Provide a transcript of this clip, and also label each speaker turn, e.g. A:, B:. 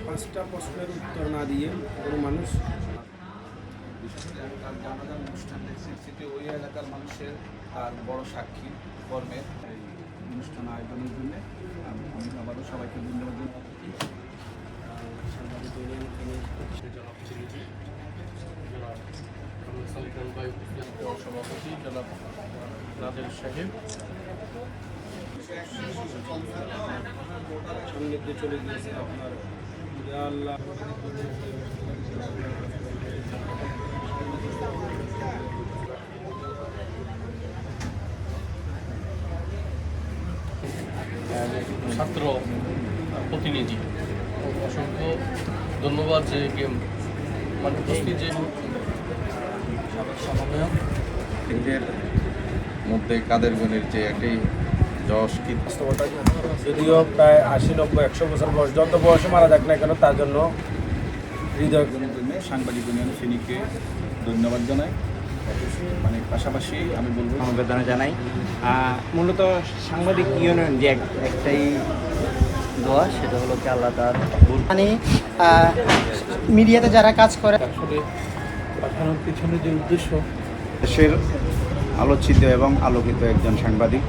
A: পাঁচটা প্রশ্নের উত্তর না দিয়ে কোনো মানুষ
B: জানাজার অনুষ্ঠান দেখছি ওই এলাকার মানুষের তার বড় সাক্ষী কর্মের এই অনুষ্ঠান আয়োজনের জন্য আমি আবারও সবাইকে ধন্যবাদ
C: সভাপতি জনাব নাদের সাহেব
A: সান্নিধ্যে চলে গিয়েছে আপনার আল্লাহ
C: ছাত্র প্রতিনিধি অসংখ্য ধন্যবাদ যে গেম মানে উপস্থিত যে সমন্বয়ক
D: এদের মধ্যে কাদের গণের যে একটি যশ কি
A: বাস্তবতা, যদিও প্রায় 80-90-100 বছর বয়স, যত বয়সে মারা যাক না কেন তার জন্য হৃদয়
B: জন্য সাংবাদিক ইউনিয়ন ফেনীকে ধন্যবাদ জানাই। মানে পাশাপাশি আমি বলবো
E: সমবেদনা জানাই। মূলত সাংবাদিক ইউনিয়ন যে একটাই দোয়া, সেটা হলো কি আল্লাহ তার মানে মিডিয়াতে যারা কাজ করে
C: আসলে পাঠানোর পিছনে যে উদ্দেশ্য
D: দেশের আলোচিত এবং আলোকিত একজন সাংবাদিক।